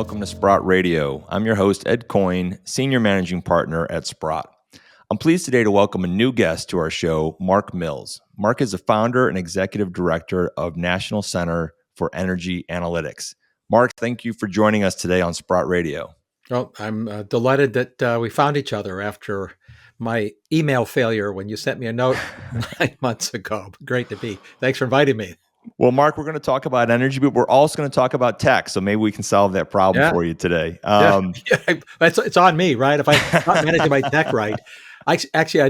welcome to Sprott Radio. I'm your host, Ed Coyne, Senior Managing Partner at Sprott. I'm pleased today to welcome a new guest to our show, Mark Mills. Mark is the founder and executive director of National Center for Energy Analytics. Mark, thank you for joining us today on Sprott Radio. Well, I'm delighted that we found each other after my email failure when you sent me a note 9 months ago. Great to be. Thanks for inviting me. Well, Mark, we're going to talk about energy, but we're also going to talk about tech. So maybe we can solve that problem for you today. It's on me, right? If I'm not managing my tech right, I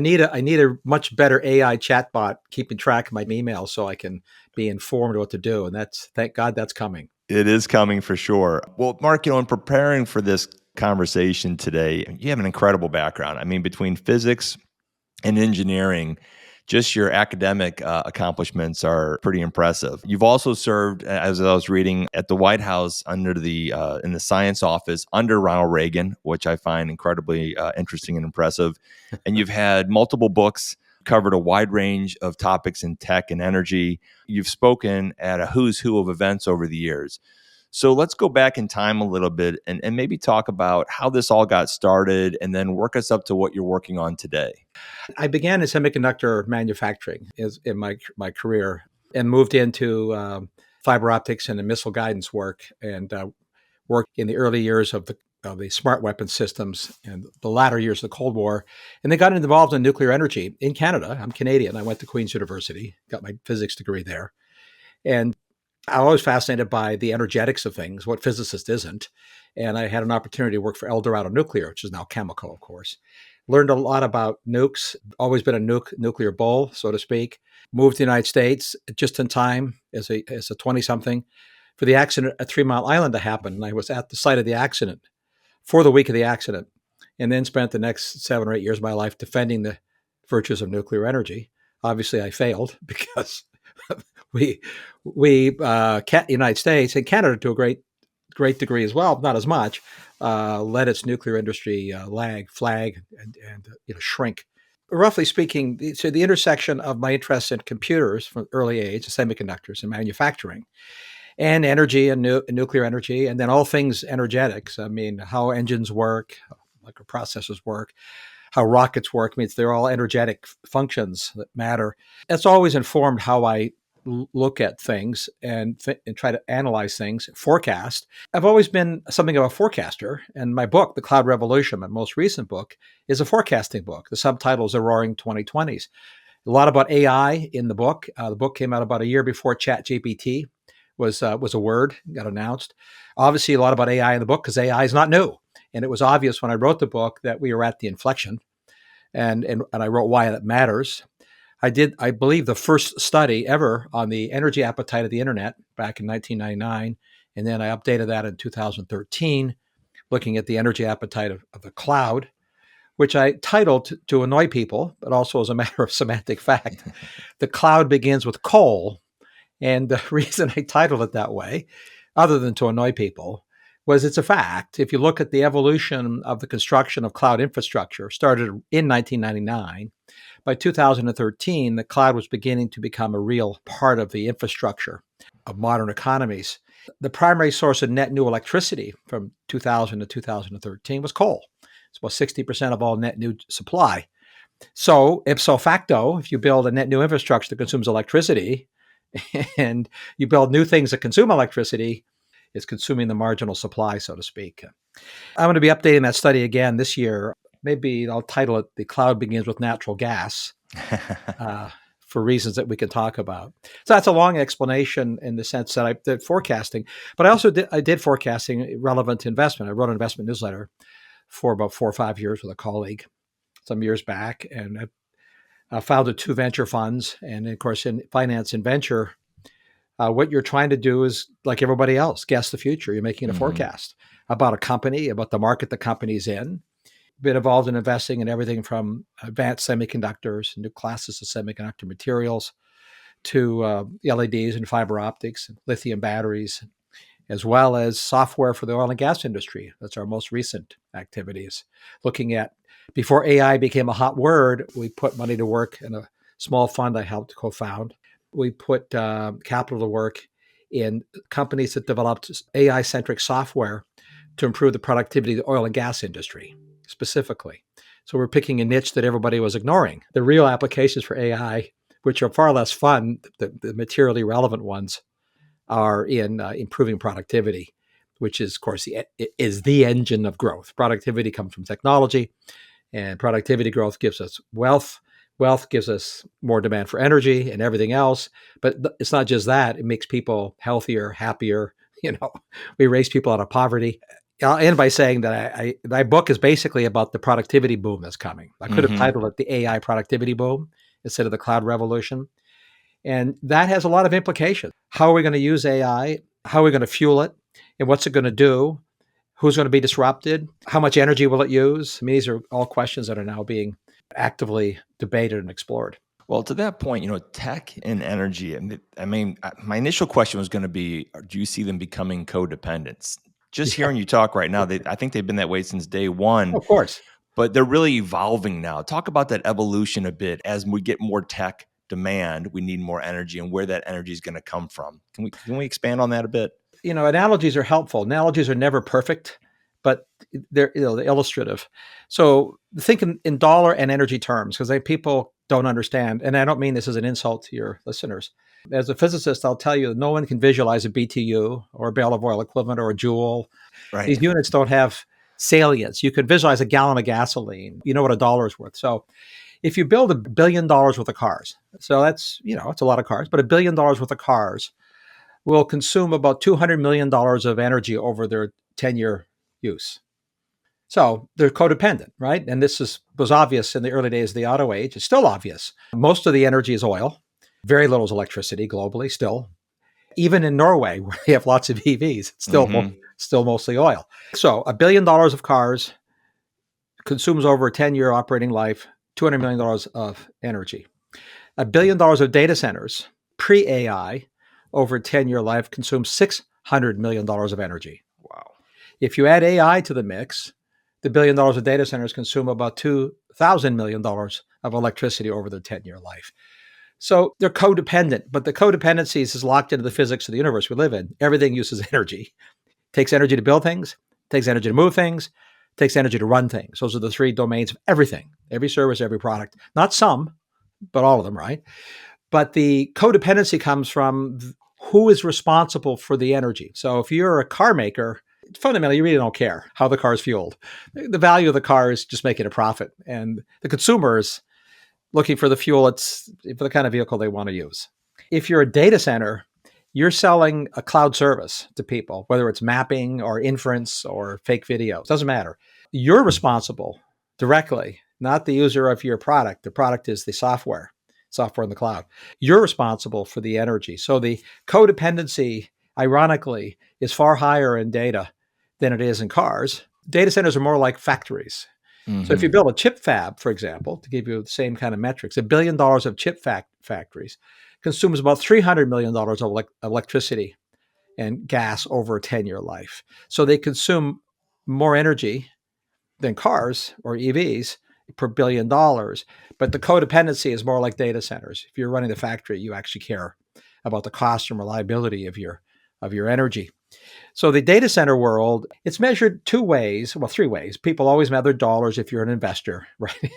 need a much better AI chatbot keeping track of my emails so I can be informed what to do. And thank God that's coming. It is coming for sure. Well, Mark, in preparing for this conversation today, you have an incredible background. I mean, between physics and engineering, just your academic accomplishments are pretty impressive. You've also served, as I was reading, at the White House under in the science office under Ronald Reagan, which I find incredibly interesting and impressive. And you've had multiple books, covered a wide range of topics in tech and energy. You've spoken at a who's who of events over the years. So let's go back in time a little bit and maybe talk about how this all got started and then work us up to what you're working on today. I began in semiconductor manufacturing in my career and moved into fiber optics and the missile guidance work and worked in the early years of the smart weapon systems and the latter years of the Cold War. And then got involved in nuclear energy in Canada. I'm Canadian. I went to Queen's University, got my physics degree there. And I'm always fascinated by the energetics of things, what physicist isn't. And I had an opportunity to work for Eldorado Nuclear, which is now Chemical, of course. Learned a lot about nukes, always been a nuclear bull, so to speak. Moved to the United States just in time as a 20-something for the accident at 3 Mile Island to happen. And I was at the site of the accident for the week of the accident, and then spent the next 7 or 8 years of my life defending the virtues of nuclear energy. Obviously, I failed because we United States and Canada to a great degree as well, not as much, let its nuclear industry flag and shrink. Roughly speaking, so the intersection of my interest in computers from early age, semiconductors and manufacturing, and energy and nuclear energy, and then all things energetics. I mean, how engines work, how microprocessors work, how rockets work. I mean, they're all energetic functions that matter. That's always informed how I look at things and try to analyze things, forecast. I've always been something of a forecaster, and my book, The Cloud Revolution, my most recent book, is a forecasting book. The subtitle is The Roaring 2020s. A lot about AI in the book. The book came out about a year before ChatGPT was a word, got announced. Obviously, a lot about AI in the book because AI is not new. And it was obvious when I wrote the book that we were at the inflection, and I wrote why that matters. I believe, the first study ever on the energy appetite of the internet back in 1999. And then I updated that in 2013, looking at the energy appetite of the cloud, which I titled to annoy people, but also as a matter of semantic fact. The cloud begins with coal. And the reason I titled it that way, other than to annoy people, was it's a fact. If you look at the evolution of the construction of cloud infrastructure, started in 1999, by 2013, the cloud was beginning to become a real part of the infrastructure of modern economies. The primary source of net new electricity from 2000 to 2013 was coal. It's about 60% of all net new supply. So ipso facto, if you build a net new infrastructure that consumes electricity and you build new things that consume electricity, it's consuming the marginal supply, so to speak. I'm going to be updating that study again this year. Maybe I'll title it "The Cloud Begins with Natural Gas," for reasons that we can talk about. So that's a long explanation in the sense that I did forecasting, but I did forecasting relevant to investment. I wrote an investment newsletter for about 4 or 5 years with a colleague some years back, and I founded 2 venture funds. And of course, in finance and venture, what you're trying to do is, like everybody else, guess the future. You're making a forecast about a company, about the market the company's in. Been involved in investing in everything from advanced semiconductors, new classes of semiconductor materials, to LEDs and fiber optics, and lithium batteries, as well as software for the oil and gas industry. That's our most recent activities. Looking at, before AI became a hot word, we put money to work in a small fund I helped co-found. We put capital to work in companies that developed AI-centric software to improve the productivity of the oil and gas industry specifically. So we're picking a niche that everybody was ignoring. The real applications for AI, which are far less fun, the materially relevant ones, are in improving productivity, which is, of course, the engine of growth. Productivity comes from technology, and productivity growth gives us wealth. Wealth gives us more demand for energy and everything else. But it's not just that. It makes people healthier, happier. We raise people out of poverty. I'll end by saying that my book is basically about the productivity boom that's coming. I could have titled it The AI Productivity Boom instead of The Cloud Revolution. And that has a lot of implications. How are we going to use AI? How are we going to fuel it? And what's it going to do? Who's going to be disrupted? How much energy will it use? I mean, these are all questions that are now being actively debated and explored. Well, to that point, tech and energy, and my initial question was going to be, do you see them becoming codependents? Just Yeah, hearing you talk right now, I think they've been that way since day one, of course. but they're really evolving now. Talk about that evolution a bit. As we get more tech demand, we need more energy, and where that energy is going to come from. Can we expand on that a bit? Analogies are helpful. Analogies are never perfect, but they're illustrative. So think in dollar and energy terms, because people don't understand. And I don't mean this as an insult to your listeners. As a physicist, I'll tell you that no one can visualize a BTU or a barrel of oil equivalent or a joule. Right. These units don't have salience. You can visualize a gallon of gasoline. You know what a dollar is worth. So if you build $1 billion worth of cars, so that's, it's a lot of cars, but $1 billion worth of cars will consume about $200 million of energy over their 10-year use. So they're codependent, right? And this was obvious in the early days of the auto age. It's still obvious. Most of the energy is oil. Very little is electricity globally still. Even in Norway, where they have lots of EVs, it's still mostly oil. So $1 billion of cars consumes over a 10-year operating life, $200 million of energy. $1 billion of data centers, pre-AI, over a 10-year life consumes $600 million of energy. Wow. If you add AI to the mix, the $1 billion of data centers consume about $2,000 million of electricity over their 10-year life. So they're codependent, but the codependency is locked into the physics of the universe we live in. Everything uses energy. It takes energy to build things, takes energy to move things, takes energy to run things. Those are the three domains of everything, every service, every product. Not some, but all of them, right? But the codependency comes from who is responsible for the energy. So if you're a car maker, fundamentally, you really don't care how the car is fueled. The value of the car is just making a profit. And the consumer is looking for the fuel for the kind of vehicle they want to use. If you're a data center, you're selling a cloud service to people, whether it's mapping or inference or fake videos, doesn't matter. You're responsible directly, not the user of your product. The product is the software in the cloud. You're responsible for the energy. So the codependency, ironically, is far higher in data than it is in cars. Data centers are more like factories. So if you build a chip fab, for example, to give you the same kind of metrics, $1 billion of chip factories consumes about $300 million of electricity and gas over a 10-year life. So they consume more energy than cars or EVs per $1 billion. But the codependency is more like data centers. If you're running the factory, you actually care about the cost and reliability of your energy. So the data center world, it's measured three ways. People always measure dollars if you're an investor, right?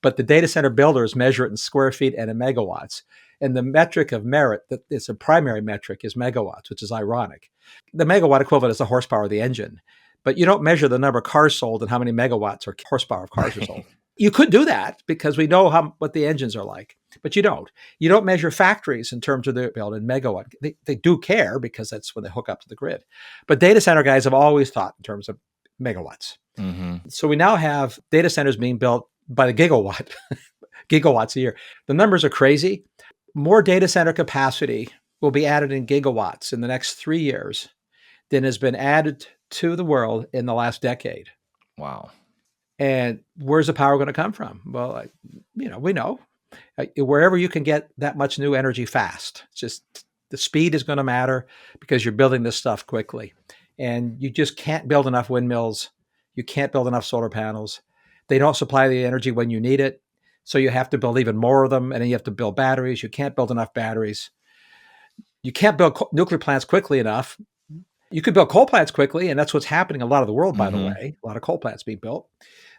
But the data center builders measure it in square feet and in megawatts. And the metric of merit, that it's a primary metric, is megawatts, which is ironic. The megawatt equivalent is the horsepower of the engine. But you don't measure the number of cars sold and how many megawatts or horsepower of cars are sold. You could do that because we know what the engines are like, but you don't. You don't measure factories in terms of their build in megawatt. They do care because that's when they hook up to the grid. But data center guys have always thought in terms of megawatts. So we now have data centers being built by the gigawatt, gigawatts a year. The numbers are crazy. More data center capacity will be added in gigawatts in the next 3 years than has been added to the world in the last decade. Wow. And where's the power going to come from? Well, we know wherever you can get that much new energy fast. It's just the speed is going to matter because you're building this stuff quickly. And you just can't build enough windmills. You can't build enough solar panels. They don't supply the energy when you need it. So you have to build even more of them. And then you have to build batteries. You can't build enough batteries. You can't build nuclear plants quickly enough. You could build coal plants quickly, and that's what's happening in a lot of the world, by the Hmm. way. A lot of coal plants being built.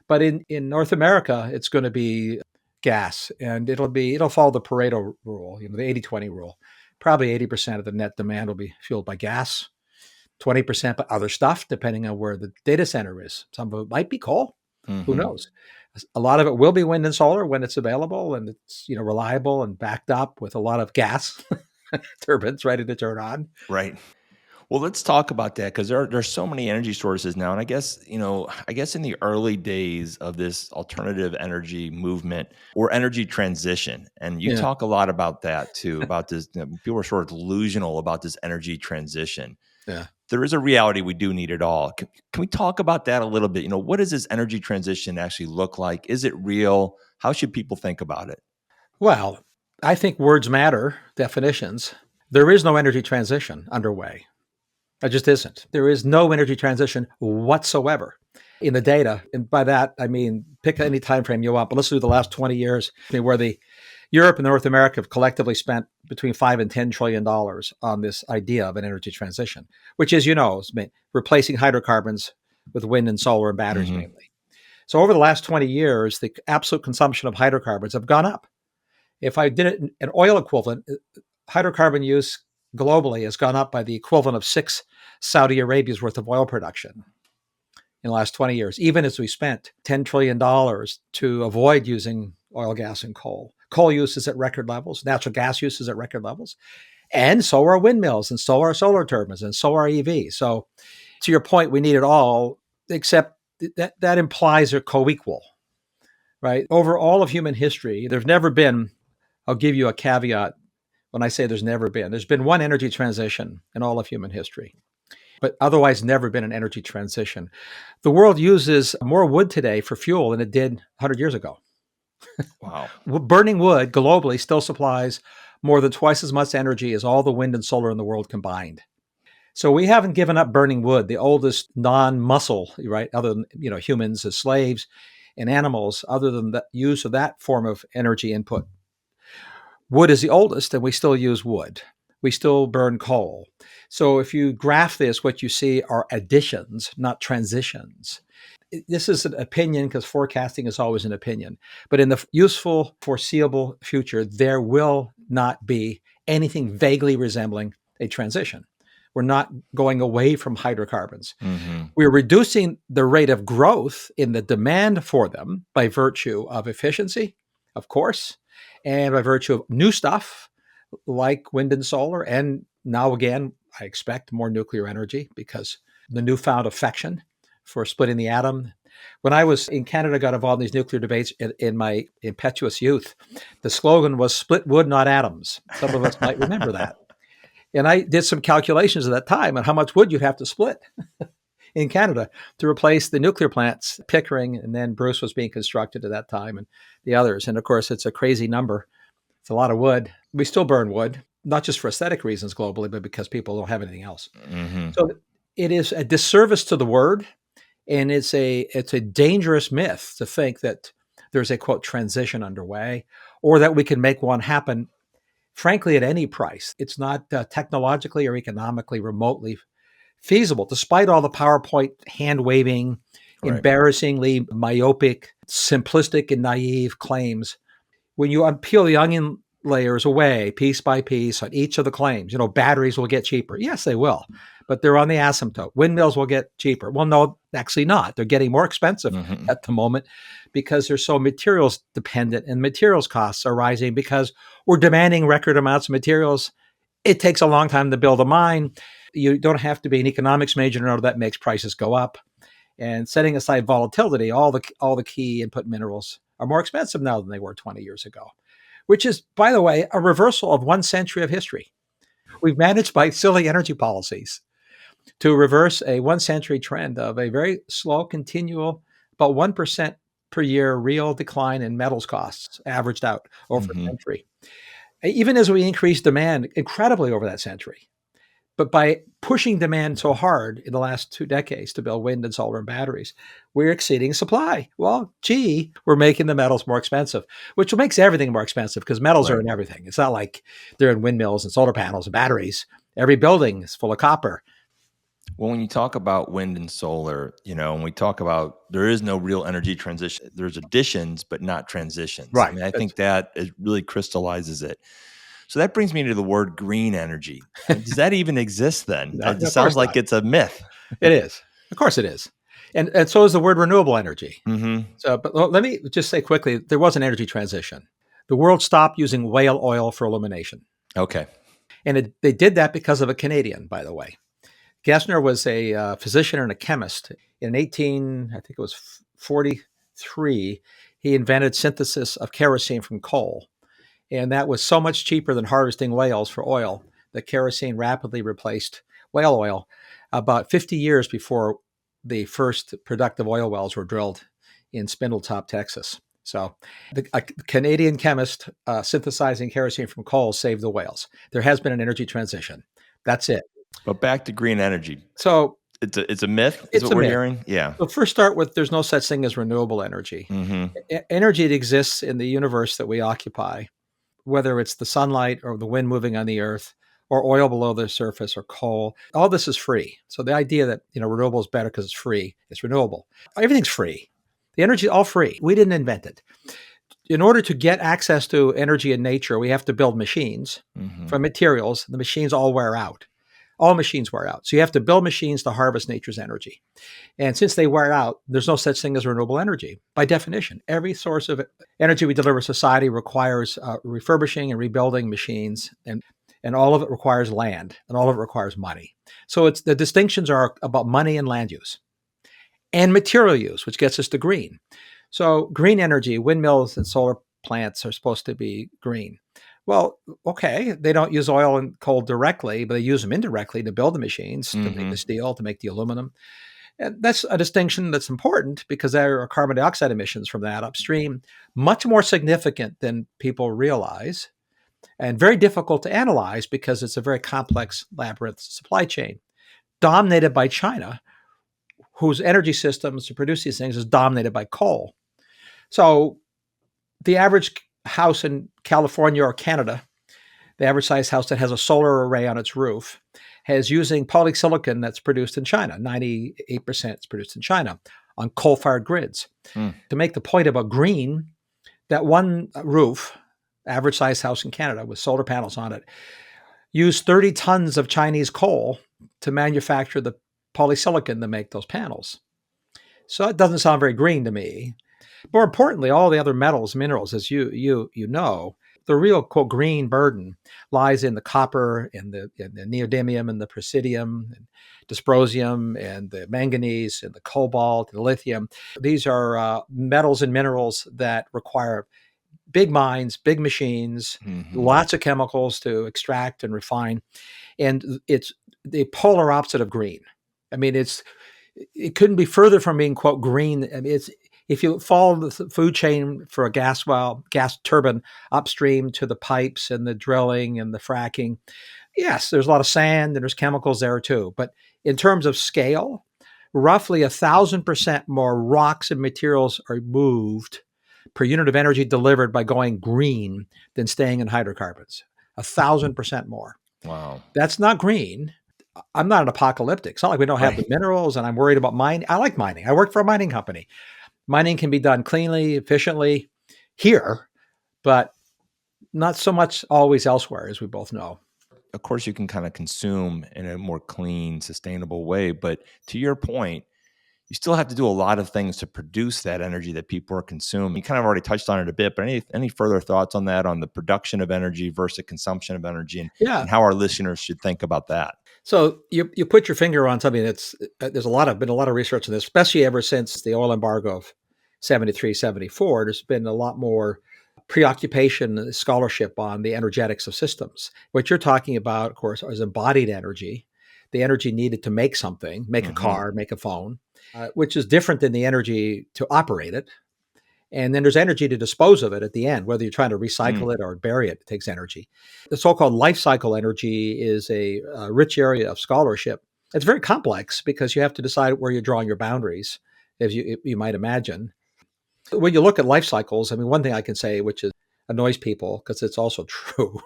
But in North America, it's going to be gas, and it'll follow the Pareto rule, the 80-20 rule. Probably 80% of the net demand will be fueled by gas, 20% by other stuff, depending on where the data center is. Some of it might be coal. Who Hmm. knows? A lot of it will be wind and solar when it's available and it's reliable and backed up with a lot of gas turbines ready to turn on. Right. Well, let's talk about that because there's so many energy sources now, and I guess in the early days of this alternative energy movement or energy transition, and you Yeah, talk a lot about that too. About this, people are sort of delusional about this energy transition. yeah. There is a reality we do need it all. Can we talk about that a little bit? What does this energy transition actually look like? Is it real? How should people think about it? Well, I think words matter, definitions. There is no energy transition underway. There just isn't. There is no energy transition whatsoever in the data. And by that, I mean, pick any time frame you want, but let's do the last 20 years, where the Europe and North America have collectively spent between $5 and $10 trillion on this idea of an energy transition, which is, replacing hydrocarbons with wind and solar and batteries Hmm. mainly. So over the last 20 years, the absolute consumption of hydrocarbons have gone up. If I did it in an oil equivalent, hydrocarbon use globally has gone up by the equivalent of 6 Saudi Arabia's worth of oil production in the last 20 years, even as we spent $10 trillion to avoid using oil, gas, and coal. Coal use is at record levels, natural gas use is at record levels, and so are windmills, and so are solar turbines, and so are EVs. So, to your point, we need it all, except that implies they're co equal, right? Over all of human history, there's never been, I'll give you a caveat when I say there's been one energy transition in all of human history, but otherwise never been an energy transition. The world uses more wood today for fuel than it did 100 years ago. Wow. Burning wood globally still supplies more than twice as much energy as all the wind and solar in the world combined. So we haven't given up burning wood, the oldest non-muscle, right? Other than humans as slaves and animals, other than the use of that form of energy input. Wood is the oldest, and we still use wood. We still burn coal. So if you graph this, what you see are additions, not transitions. This is an opinion because forecasting is always an opinion. But in the useful, foreseeable future, there will not be anything vaguely resembling a transition. We're not going away from hydrocarbons. Hmm. We're reducing the rate of growth in the demand for them by virtue of efficiency, of course, and by virtue of new stuff like wind and solar. And now, again, I expect more nuclear energy because the newfound affection for splitting the atom. When I was in Canada, got involved in these nuclear debates in my impetuous youth. The slogan was "Split wood, not atoms." Some of us might remember that. And I did some calculations at that time on how much wood you'd have to split in Canada to replace the nuclear plants, Pickering, and then Bruce was being constructed at that time, and the others. And of course, it's a crazy number. It's a lot of wood. We still burn wood, not just for aesthetic reasons globally, but because people don't have anything else. Hmm. So it is a disservice to the word, and it's a dangerous myth to think that there's a quote transition underway, or that we can make one happen. Frankly, at any price, it's not technologically or economically remotely feasible, despite all the PowerPoint hand waving, Right. embarrassingly myopic, simplistic, and naive claims. When you unpeel the onion layers away piece by piece on each of the claims, batteries will get cheaper. Yes, they will, but they're on the asymptote. Windmills will get cheaper. Well, no, actually not. They're getting more expensive Hmm. at the moment because they're so materials dependent, and materials costs are rising because we're demanding record amounts of materials. It takes a long time to build a mine. You don't have to be an economics major to know that makes prices go up. And setting aside volatility, all the key input minerals are more expensive now than they were 20 years ago, which is, by the way, a reversal of 1 century of history. We've managed by silly energy policies to reverse a 1 century trend of a very slow, continual, about 1% per year real decline in metals costs averaged out over a Hmm. century. Even as we increase demand incredibly over that century. But by pushing demand so hard in the last 2 decades to build wind and solar and batteries, we're exceeding supply. Well, gee, we're making the metals more expensive, which makes everything more expensive because metals are Right. in everything. It's not like they're in windmills and solar panels and batteries. Every building is full of copper. Well, when you talk about wind and solar, and we talk about there is no real energy transition, there's additions, but not transitions. I Right. mean, I think that it really crystallizes it. So that brings me to the word green energy. Does that even exist then? No, It of just course sounds like not. it's a myth. It is. Of course it is. And so is the word renewable energy. Hmm. So, but let me just say quickly, there was an energy transition. The world stopped using whale oil for illumination. Okay. And they did that because of a Canadian, by the way. Gessner was a physician and a chemist. In 18, I think it was 43, he invented synthesis of kerosene from coal. And that was so much cheaper than harvesting whales for oil that kerosene rapidly replaced whale oil about 50 years before the first productive oil wells were drilled in Spindletop, Texas. So, a Canadian chemist synthesizing kerosene from coal saved the whales. There has been an energy transition. That's it. But back to green energy. So, It's a myth, is it's what a we're myth. hearing? Yeah. So, first start with there's no such thing as renewable energy. Hmm. Energy that exists in the universe that we occupy, whether it's the sunlight or the wind moving on the earth or oil below the surface or coal, all this is free. So the idea that renewable is better because it's free, it's renewable. Everything's free. The energy is all free. We didn't invent it. In order to get access to energy in nature, we have to build machines Hmm. from materials. The machines all wear out. All machines wear out. So you have to build machines to harvest nature's energy. And since they wear out, there's no such thing as renewable energy. By definition, every source of energy we deliver to society requires refurbishing and rebuilding machines, and all of it requires land, and all of it requires money. So it's the distinctions are about money and land use and material use, which gets us to green. So green energy, windmills and solar plants are supposed to be green. Well, okay, they don't use oil and coal directly, but they use them indirectly to build the machines, to make Hmm. the steel, to make the aluminum. And that's a distinction that's important because there are carbon dioxide emissions from that upstream, much more significant than people realize, and very difficult to analyze because it's a very complex labyrinth supply chain dominated by China, whose energy systems to produce these things is dominated by coal. So the average house in California or Canada, the average size house that has a solar array on its roof, is using polysilicon that's produced in China. 98% is produced in China on coal-fired grids. Mm. To make the point about green, that one roof, average size house in Canada with solar panels on it, used 30 tons of Chinese coal to manufacture the polysilicon to make those panels. So it doesn't sound very green to me. More importantly, all the other metals, minerals, as you know, the real quote green burden lies in the copper and the neodymium and the praseodymium and dysprosium and the manganese and the cobalt and the lithium. These are metals and minerals that require big mines, big machines, Hmm. lots of chemicals to extract and refine, and it's the polar opposite of green. I mean, it couldn't be further from being quote green. I mean, it's if you follow the food chain for a gas turbine upstream to the pipes and the drilling and the fracking, yes, there's a lot of sand and there's chemicals there too. But in terms of scale, roughly 1,000% more rocks and materials are moved per unit of energy delivered by going green than staying in hydrocarbons. 1,000% more. Wow. That's not green. I'm not an apocalyptic. It's not like we don't have the Right. minerals and I'm worried about mining. I like mining. I work for a mining company. Mining can be done cleanly, efficiently here, but not so much always elsewhere, as we both know. Of course, you can kind of consume in a more clean, sustainable way. But to your point, you still have to do a lot of things to produce that energy that people are consuming. You kind of already touched on it a bit, but any further thoughts on that, on the production of energy versus consumption of energy, Yeah. and how our listeners should think about that? So you put your finger on something that's there's been a lot of research on this, especially ever since the oil embargo of 73, 74. There's been a lot more preoccupation, scholarship on the energetics of systems. What you're talking about, of course, is embodied energy, the energy needed to make something, make a Hmm. car, make a phone, which is different than the energy to operate it. And then there's energy to dispose of it at the end, whether you're trying to Mm. recycle it or bury it, it takes energy. The so called life cycle energy is a rich area of scholarship. It's very complex because you have to decide where you're drawing your boundaries, as you might imagine. When you look at life cycles, I mean, one thing I can say, which annoys people because it's also true,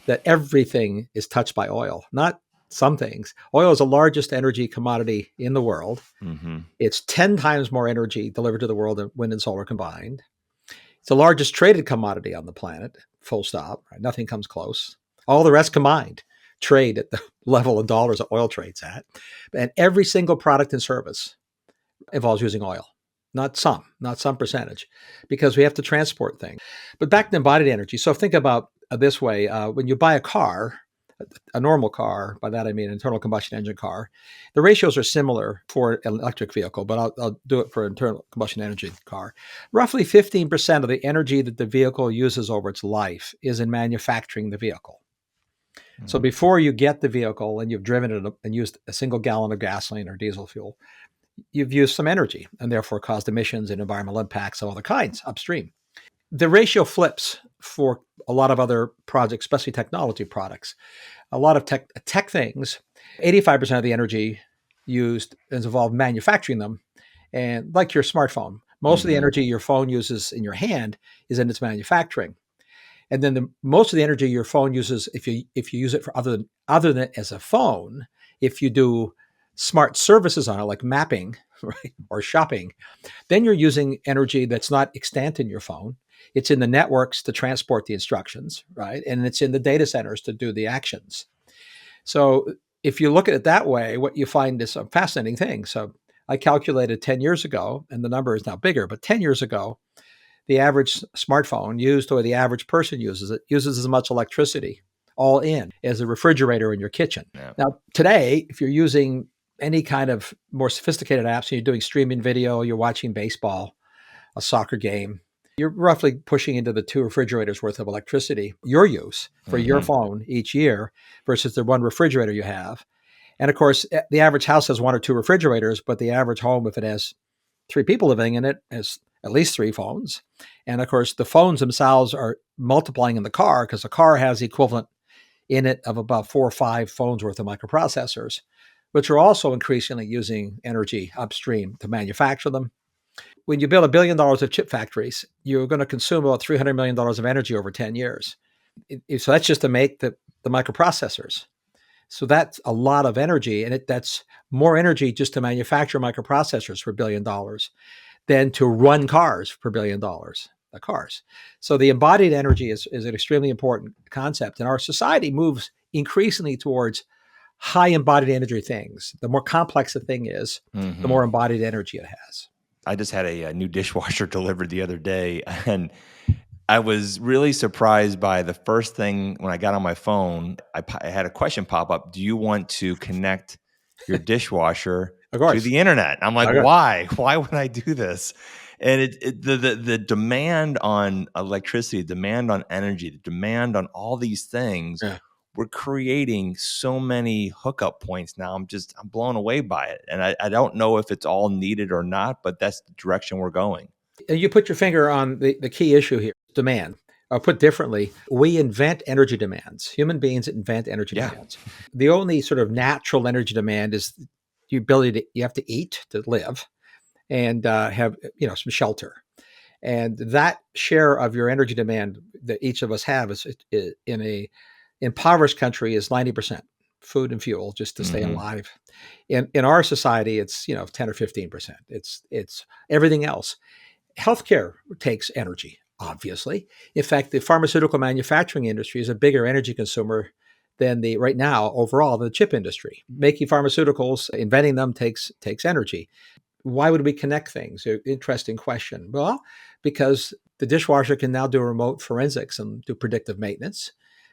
that everything is touched by oil, not some things. Oil is the largest energy commodity in the world. Hmm. It's 10 times more energy delivered to the world than wind and solar combined. It's the largest traded commodity on the planet, full stop. Right? Nothing comes close. All the rest combined trade at the level of dollars that oil trades at. And every single product and service involves using oil. Not some percentage, because we have to transport things. But back to embodied energy. So think about this way. When you buy a car, a normal car, by that I mean an internal combustion engine car, the ratios are similar for an electric vehicle, but I'll do it for an internal combustion engine car. Roughly 15% of the energy that the vehicle uses over its life is in manufacturing the vehicle. So before you get the vehicle and you've driven it and used a single gallon of gasoline or diesel fuel, you've used some energy and therefore caused emissions and environmental impacts of other kinds upstream. The ratio flips for a lot of other projects, especially technology products. A lot of tech things, 85% of the energy used is involved manufacturing them. And like your smartphone, most of the Hmm. energy your phone uses in your hand is in its manufacturing. And then most of the energy your phone uses, if you use it for other than as a phone, if you do smart services on it, like mapping, right, or shopping, then you're using energy that's not extant in your phone. It's in the networks to transport the instructions, right? And it's in the data centers to do the actions. So if you look at it that way, what you find is a fascinating thing. So I calculated 10 years ago, and the number is now bigger, but 10 years ago, the average smartphone used, or the average person uses as much electricity all in as a refrigerator in your kitchen. Yeah. Now, today, if you're using any kind of more sophisticated apps, and you're doing streaming video, you're watching baseball, a soccer game, you're roughly pushing into the 2 refrigerators worth of electricity, your use for your Hmm. phone each year versus the 1 refrigerator you have. And of course, the average house has 1 or 2 refrigerators, but the average home, if it has 3 people living in it, has at least 3 phones. And of course, the phones themselves are multiplying in the car because the car has the equivalent in it of about 4 or 5 phones worth of microprocessors, which are also increasingly using energy upstream to manufacture them. When you build $1 billion of chip factories, you're going to consume about $300 million of energy over 10 years. So that's just to make the microprocessors. So that's a lot of energy, and that's more energy just to manufacture microprocessors for $1 billion than to run cars for $1 billion. The cars. So the embodied energy is an extremely important concept, and our society moves increasingly towards high embodied energy things. The more complex the thing is, the Hmm. more embodied energy it has. I just had a new dishwasher delivered the other day, and I was really surprised by the first thing when I got on my phone. I had a question pop up. Do you want to connect your dishwasher Of to course. the internet? I'm like, Okay. why? Why would I do this? And the demand on electricity, demand on energy, the demand on all these things, Yeah. we're creating so many hookup points now. I'm blown away by it. And I don't know if it's all needed or not, but that's the direction we're going. And you put your finger on the key issue here, demand. Put differently, we invent energy demands. Human beings invent energy Yeah. demands. The only sort of natural energy demand is the ability you have to eat to live and have some shelter. And that share of your energy demand that each of us have is in a impoverished country is 90% food and fuel just to stay Hmm. alive. In our society, it's 10 or 15%. It's everything else. Healthcare takes energy, obviously. In fact, the pharmaceutical manufacturing industry is a bigger energy consumer than right now overall the chip industry. Making pharmaceuticals, inventing them takes energy. Why would we connect things? Interesting question. Well, because the dishwasher can now do remote forensics and do predictive maintenance.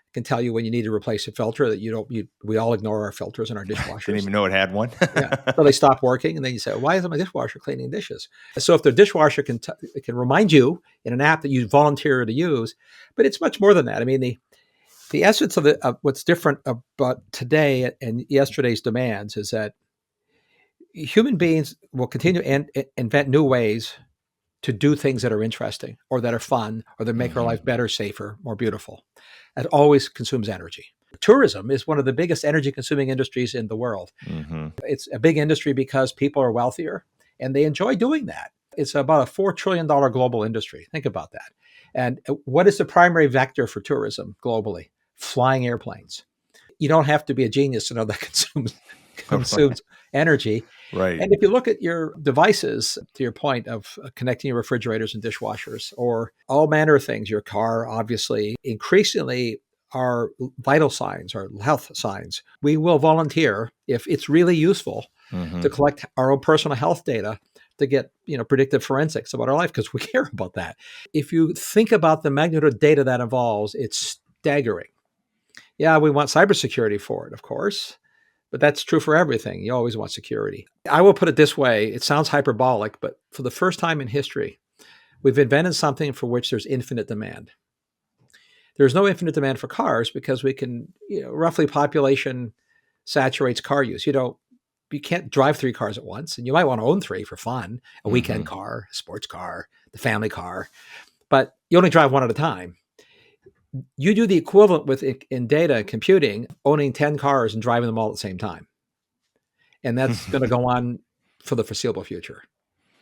It can tell you when you need to replace a filter that we all ignore our filters in our Didn't dishwashers. even know it had one. Yeah. So they stop working, and then you say, "Why isn't my dishwasher cleaning dishes?" So if the dishwasher it can remind you in an app that you volunteer to use, but it's much more than that. I mean, the essence of what's different about today and yesterday's demands is that human beings will continue to invent new ways to do things that are interesting or that are fun or that make our Hmm. life better, safer, more beautiful. It always consumes energy. Tourism is one of the biggest energy consuming industries in the world. Hmm. It's a big industry because people are wealthier and they enjoy doing that. It's about a $4 trillion global industry. Think about that. And what is the primary vector for tourism globally? Flying airplanes. You don't have to be a genius to know that consumes energy. Right. And if you look at your devices, to your point of connecting your refrigerators and dishwashers, or all manner of things, your car, obviously, increasingly are vital signs or health signs. We will volunteer if it's really useful Hmm. to collect our own personal health data to get predictive forensics about our life because we care about that. If you think about the magnitude of data that involves, it's staggering. Yeah, we want cybersecurity for it, of course, but that's true for everything. You always want security. I will put it this way. It sounds hyperbolic, but for the first time in history, we've invented something for which there's infinite demand. There's no infinite demand for cars because we can, roughly population saturates car use. You can't drive 3 cars at once, and you might want to own 3 for fun, a Hmm. weekend car, a sports car, the family car, but you only drive one at a time. You do the equivalent with in data and computing, owning 10 cars and driving them all at the same time. And that's going to go on for the foreseeable future.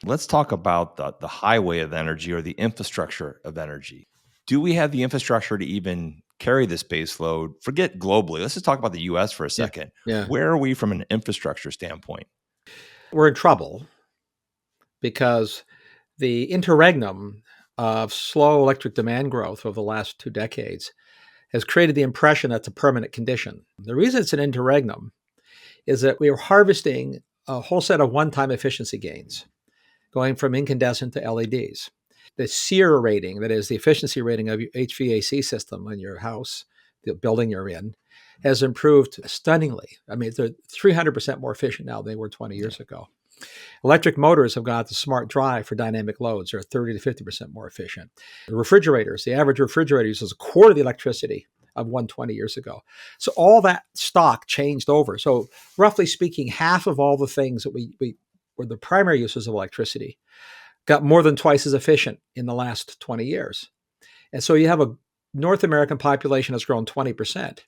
Let's talk about the highway of energy or the infrastructure of energy. Do we have the infrastructure to even carry this base load? Forget globally. Let's just talk about the US for a Yeah. second. Yeah. Where are we from an infrastructure standpoint? We're in trouble because the interregnum of slow electric demand growth over the last 2 decades has created the impression that's a permanent condition. The reason it's an interregnum is that we are harvesting a whole set of one-time efficiency gains, going from incandescent to LEDs. The SEER rating, that is the efficiency rating of your HVAC system in your house, the building you're in, has improved stunningly. I mean, they're 300% more efficient now than they were 20 years ago. Electric motors have got the smart drive for dynamic loads. They're 30 to 50% more efficient. The refrigerators, the average refrigerator uses a quarter of the electricity of 120 years ago. So all that stock changed over. So roughly speaking, half of all the things that we were the primary uses of electricity got more than twice as efficient in the last 20 years. And so you have a North American population that's grown 20%.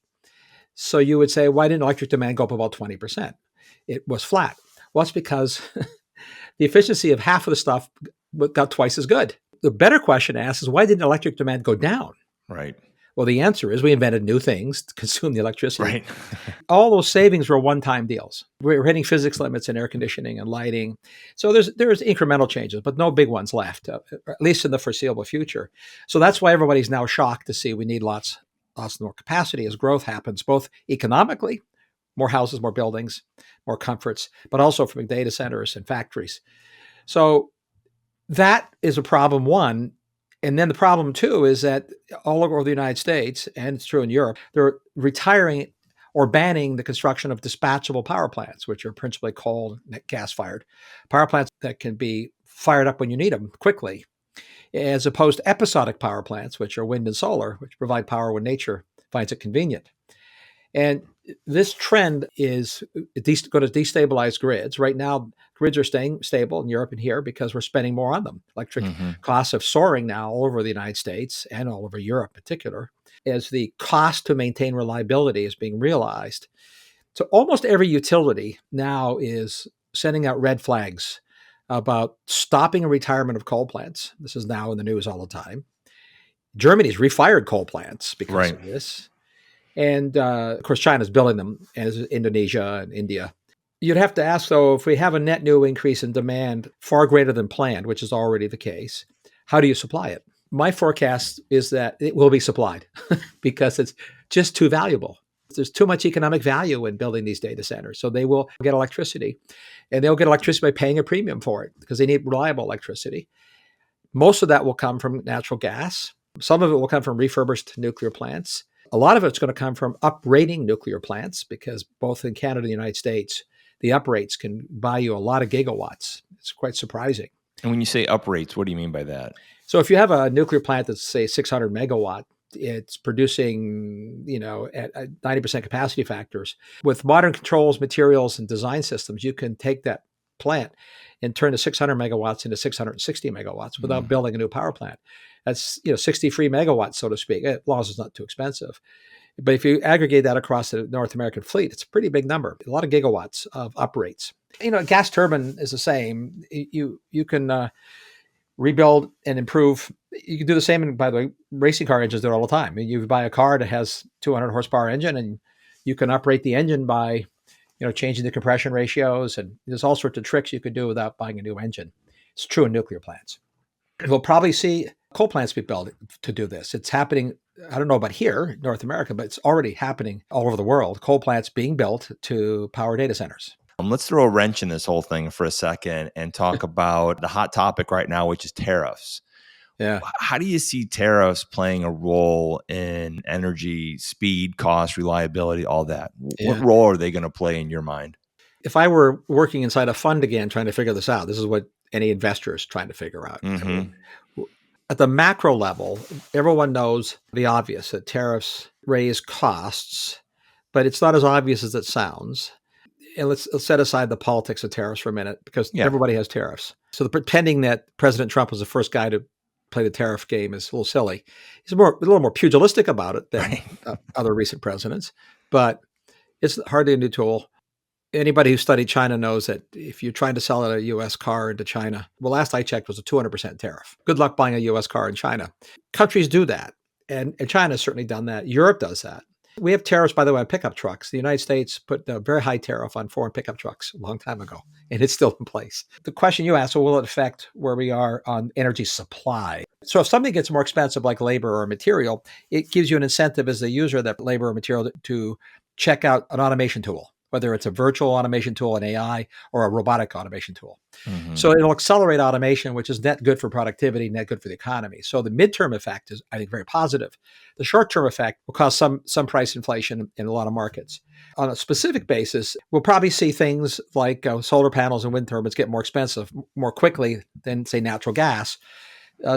So you would say, why didn't electric demand go up about 20%? It was flat. Well, it's because the efficiency of half of the stuff got twice as good. The better question to ask is, why didn't electric demand go down? Right. Well, the answer is we invented new things to consume the electricity. Right. All those savings were one-time deals. We're hitting physics limits in air conditioning and lighting. So there's incremental changes, but no big ones left, at least in the foreseeable future. So that's why everybody's now shocked to see we need lots more capacity as growth happens, both economically, more houses, more buildings, more comforts, but also from data centers and factories. So that is a problem one. And then the problem two is that all over the United States, and it's true in Europe, they're retiring or banning the construction of dispatchable power plants, which are principally coal and gas-fired power plants that can be fired up when you need them quickly, as opposed to episodic power plants, which are wind and solar, which provide power when nature finds it convenient. And this trend is going to destabilize grids. Right now, grids are staying stable in Europe and here because we're spending more on them. Electric Hmm. costs are soaring now all over the United States and all over Europe in particular, as the cost to maintain reliability is being realized. So almost every utility now is sending out red flags about stopping a retirement of coal plants. This is now in the news all the time. Germany's refired coal plants because Right. of this. And of course, China's building them, as Indonesia and India. You'd have to ask, though, if we have a net new increase in demand far greater than planned, which is already the case, how do you supply it? My forecast is that it will be supplied because it's just too valuable. There's too much economic value in building these data centers. So they will get electricity, and they'll get electricity by paying a premium for it because they need reliable electricity. Most of that will come from natural gas. Some of it will come from refurbished nuclear plants. A lot of it's going to come from uprating nuclear plants because both in Canada and the United States, the uprates can buy you a lot of gigawatts. It's quite surprising. And when you say uprates, what do you mean by that? So if you have a nuclear plant that's, say, 600 megawatt, it's producing, at 90% capacity factors. With modern controls, materials, and design systems, you can take that plant and turn the 600 megawatts into 660 megawatts without building a new power plant. That's 60 free megawatts, so to speak, as long as it's not too expensive. But if you aggregate that across the North American fleet, it's a pretty big number, a lot of gigawatts of uprates. A gas turbine is the same. You can rebuild and improve. You can do the same, by the way, racing car engines do it all the time. You buy a car that has 200 horsepower engine and You can operate the engine by, changing the compression ratios, and there's all sorts of tricks you could do without buying a new engine. It's true in nuclear plants. We'll probably see coal plants be built to do this. It's happening. I don't know about here, North America, but it's already happening all over the world. Coal plants being built to power data centers. Let's throw a wrench in this whole thing for a second and talk about the hot topic right now, which is tariffs. Yeah. How do you see tariffs playing a role in energy, speed, cost, reliability, all that? Yeah. What role are they going to play in your mind? If I were working inside a fund again, trying to figure this out, this is what any investor is trying to figure out. I mean, at the macro level, everyone knows the obvious, that tariffs raise costs, but it's not as obvious as it sounds. And let's set aside the politics of tariffs for a minute, because everybody has tariffs. So the pretending that President Trump was the first guy to play the tariff game is a little silly. He's a little more pugilistic about it than other recent presidents, but it's hardly a new tool. Anybody who studied China knows that if you're trying to sell a U.S. car into China, well, last I checked was a 200% tariff. Good luck buying a U.S. car in China. Countries do that, and China has certainly done that. Europe does that. We have tariffs, by the way, on pickup trucks. The United States put a very high tariff on foreign pickup trucks a long time ago, and it's still in place. The question you asked, well, will it affect where we are on energy supply? So if something gets more expensive, like labor or material, it gives you an incentive as the user of that labor or material to check out an automation tool, whether it's a virtual automation tool, an AI, or a robotic automation tool. So it'll accelerate automation, which is net good for productivity, net good for the economy. So the midterm effect is, I think, very positive. The short-term effect will cause some price inflation in a lot of markets. On a specific basis, we'll probably see things like solar panels and wind turbines get more expensive more quickly than, say, natural gas.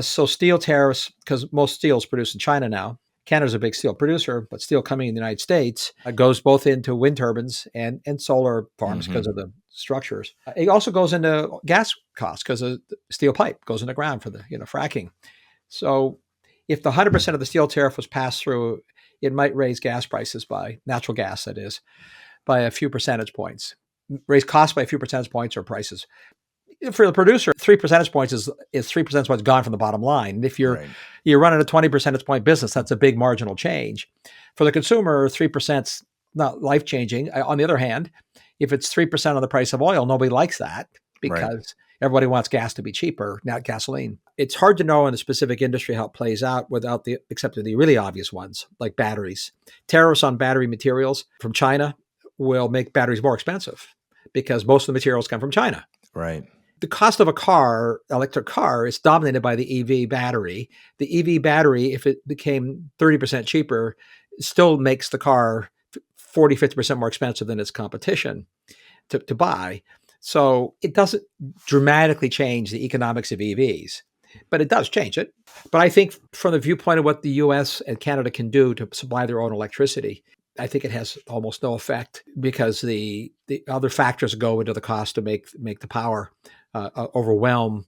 So steel tariffs, because most steel is produced in China now. Canada's a big steel producer, but steel coming in the United States goes both into wind turbines and solar farms because of the structures. It also goes into gas costs because of the steel pipe goes in the ground for the fracking. So if the 100% of the steel tariff was passed through, it might raise gas prices by natural gas, that is, by a few percentage points, raise costs by a few percentage points or prices. For the producer, 3 percentage points is 3 percentage points gone from the bottom line. And if you're running a 20 percentage point business, that's a big marginal change. For the consumer, 3%'s not life changing. On the other hand, if it's 3% on the price of oil, nobody likes that because everybody wants gas to be cheaper, not gasoline. It's hard to know in a specific industry how it plays out except for the really obvious ones, like batteries. Tariffs on battery materials from China will make batteries more expensive because most of the materials come from China. Right. The cost of electric car, is dominated by the EV battery. The EV battery, if it became 30% cheaper, still makes the car 40, 50% more expensive than its competition to buy. So it doesn't dramatically change the economics of EVs, but it does change it. But I think from the viewpoint of what the US and Canada can do to supply their own electricity, I think it has almost no effect because the other factors go into the cost to make the power overwhelm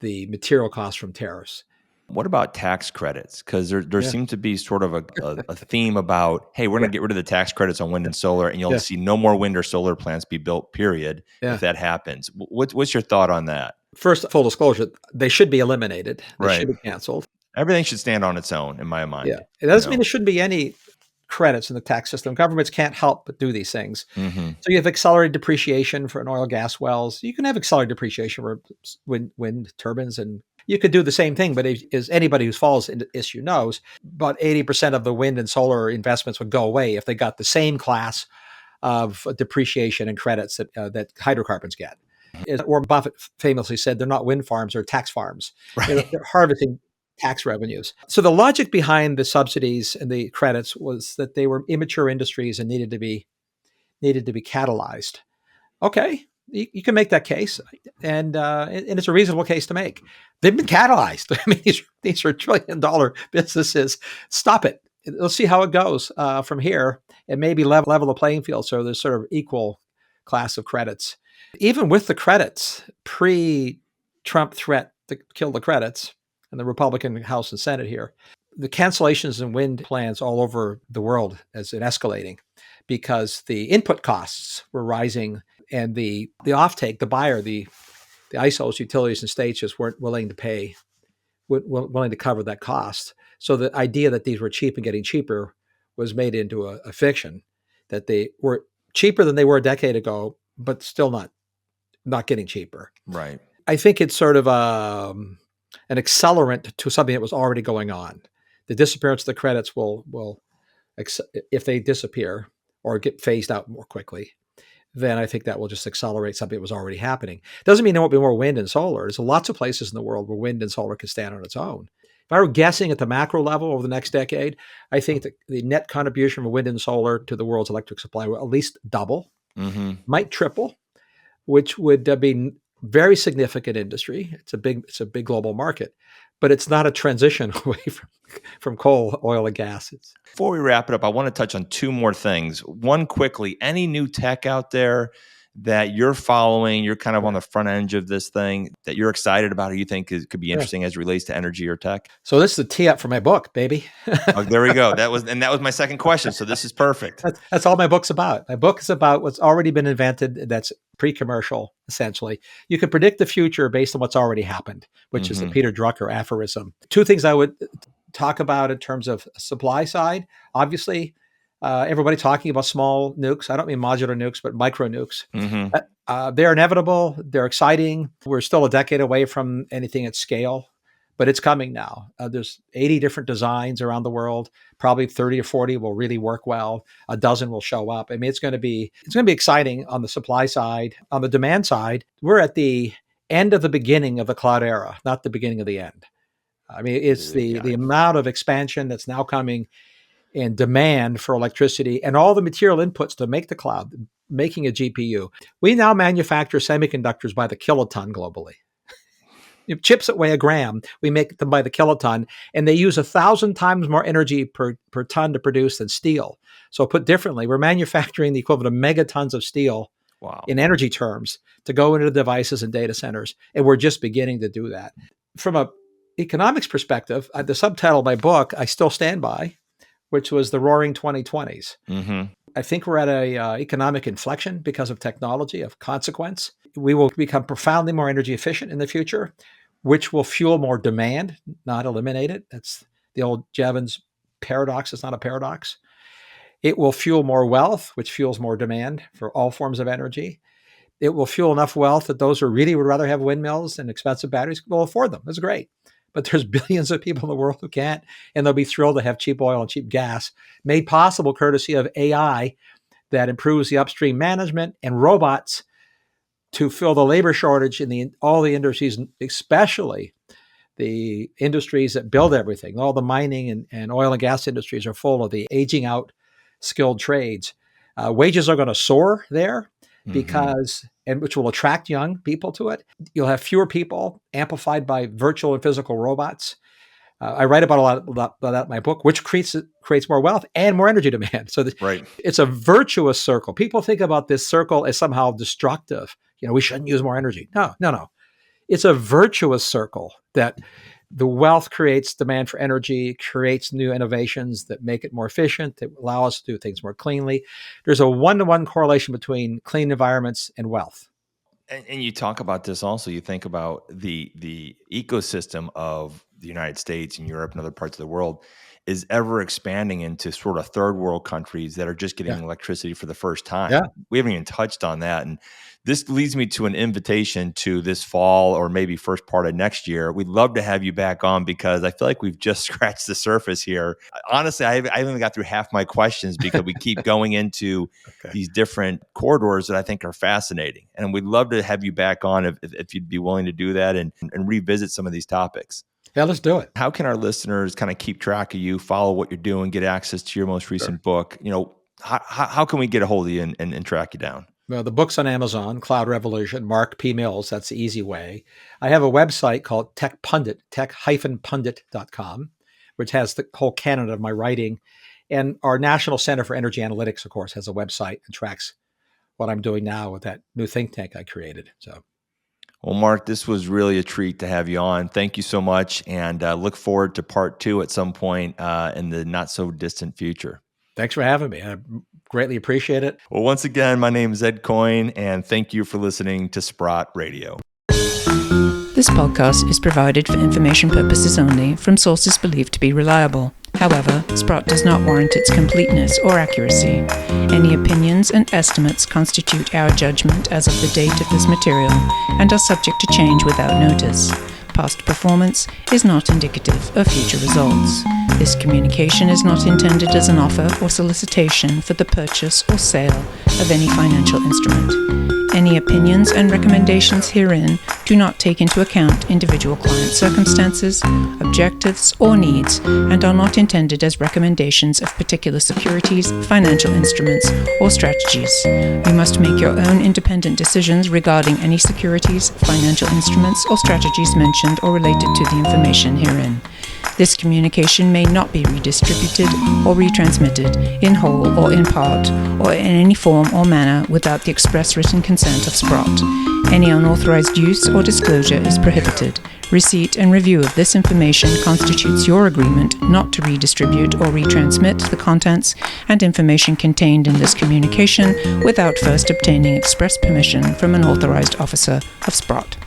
the material costs from tariffs. What about tax credits? Because there seems to be sort of a theme about, hey, we're going to get rid of the tax credits on wind and solar, and you'll see no more wind or solar plants be built, period, if that happens. What's your thought on that? First, full disclosure, they should be eliminated. They should be canceled. Everything should stand on its own, in my mind. Yeah. It doesn't mean there shouldn't be any credits in the tax system. Governments can't help but do these things. So you have accelerated depreciation for oil and gas wells. You can have accelerated depreciation for wind turbines, and you could do the same thing. But as anybody who follows into this issue knows, about 80% of the wind and solar investments would go away if they got the same class of depreciation and credits that hydrocarbons get. As Warren Buffett famously said, they're not wind farms, they're tax farms. They're harvesting tax revenues. So the logic behind the subsidies and the credits was that they were immature industries and needed to be catalyzed. Okay, you can make that case, and it's a reasonable case to make. They've been catalyzed. I mean, these are $1 trillion businesses. Stop it. Let's see how it goes from here, and maybe level the playing field so there's sort of equal class of credits. Even with the credits, pre-Trump threat to kill the credits, and the Republican House and Senate here, the cancellations in wind plans all over the world has been escalating because the input costs were rising and the offtake, the buyer, the ISOs, utilities, and states just weren't willing to cover that cost. So the idea that these were cheap and getting cheaper was made into a fiction. that they were cheaper than they were a decade ago, but still not getting cheaper. Right. I think it's sort of an accelerant to something that was already going on. The disappearance of the credits will if they disappear or get phased out more quickly, then I think that will just accelerate something that was already happening. Doesn't mean there won't be more wind and solar. There's lots of places in the world where wind and solar can stand on its own. If I were guessing at the macro level over the next decade, I think that the net contribution of wind and solar to the world's electric supply will at least double, might triple, which would be very significant industry. It's a big global market, but it's not a transition away from coal, oil, and gas. Before we wrap it up, I want to touch on two more things. One quickly, any new tech out there that you're following, you're kind of on the front edge of this thing that you're excited about or you think could be interesting as it relates to energy or tech? So this is the tee up for my book, baby. Oh, there we go. That was my second question. So this is perfect. That's all my book's about. My book is about what's already been invented. That's pre-commercial, essentially. You can predict the future based on what's already happened, which is the Peter Drucker aphorism. Two things I would talk about in terms of supply side. Obviously, everybody talking about small nukes. I don't mean modular nukes, but micro nukes. They're inevitable. They're exciting. We're still a decade away from anything at scale, but it's coming now. There's 80 different designs around the world. Probably 30 or 40 will really work well. A dozen will show up. I mean, it's going to be exciting on the supply side. On the demand side, we're at the end of the beginning of the cloud era, not the beginning of the end. I mean, it's the amount of expansion that's now coming and demand for electricity and all the material inputs to make the cloud, making a GPU. We now manufacture semiconductors by the kiloton globally. Chips that weigh a gram, we make them by the kiloton, and they use 1,000 times more energy per ton to produce than steel. So put differently, we're manufacturing the equivalent of megatons of steel in energy terms to go into the devices and data centers, and we're just beginning to do that. From an economics perspective, the subtitle of my book, I still stand by, which was the Roaring 2020s. I think we're at a economic inflection because of technology, of consequence. We will become profoundly more energy efficient in the future, which will fuel more demand, not eliminate it. That's the old Jevons paradox. It's not a paradox. It will fuel more wealth, which fuels more demand for all forms of energy. It will fuel enough wealth that those who really would rather have windmills and expensive batteries will afford them. That's great. But there's billions of people in the world who can't, and they'll be thrilled to have cheap oil and cheap gas made possible courtesy of AI that improves the upstream management and robots to fill the labor shortage in all the industries, especially the industries that build everything. All the mining and oil and gas industries are full of the aging out skilled trades. Wages are going to soar there because, and which will attract young people to it. You'll have fewer people amplified by virtual and physical robots. I write about a lot about that in my book, which creates more wealth and more energy demand. So it's a virtuous circle. People think about this circle as somehow destructive. We shouldn't use more energy. No. It's a virtuous circle that the wealth creates demand for energy, creates new innovations that make it more efficient, that allow us to do things more cleanly. There's a one-to-one correlation between clean environments and wealth. And you talk about this also, you think about the ecosystem of the United States and Europe and other parts of the world is ever expanding into sort of third world countries that are just getting electricity for the first time. Yeah. We haven't even touched on that. And this leads me to an invitation to this fall or maybe first part of next year. We'd love to have you back on because I feel like we've just scratched the surface here. Honestly, I haven't even got through half my questions because we keep going into these different corridors that I think are fascinating. And we'd love to have you back on if you'd be willing to do that and revisit some of these topics. Yeah, let's do it. How can our listeners kind of keep track of you, follow what you're doing, get access to your most recent book? How can we get a hold of you and track you down? Well, the book's on Amazon, Cloud Revolution, Mark P. Mills. That's the easy way. I have a website called Tech Pundit, tech-pundit.com, which has the whole canon of my writing. And our National Center for Energy Analytics, of course, has a website and tracks what I'm doing now with that new think tank I created. Well, Mark, this was really a treat to have you on. Thank you so much, and look forward to part 2 at some point in the not-so-distant future. Thanks for having me. I greatly appreciate it. Well, once again, my name is Ed Coyne, and thank you for listening to Sprott Radio. This podcast is provided for information purposes only from sources believed to be reliable. However, Sprott does not warrant its completeness or accuracy. Any opinions and estimates constitute our judgment as of the date of this material and are subject to change without notice. Past performance is not indicative of future results. This communication is not intended as an offer or solicitation for the purchase or sale of any financial instrument. Any opinions and recommendations herein do not take into account individual client circumstances, objectives, or needs, and are not intended as recommendations of particular securities, financial instruments, or strategies. You must make your own independent decisions regarding any securities, financial instruments, or strategies mentioned or related to the information herein. This communication may not be redistributed or retransmitted in whole or in part, or in any form or manner without the express written consent of Sprott. Any unauthorized use or disclosure is prohibited. Receipt and review of this information constitutes your agreement not to redistribute or retransmit the contents and information contained in this communication without first obtaining express permission from an authorized officer of Sprott.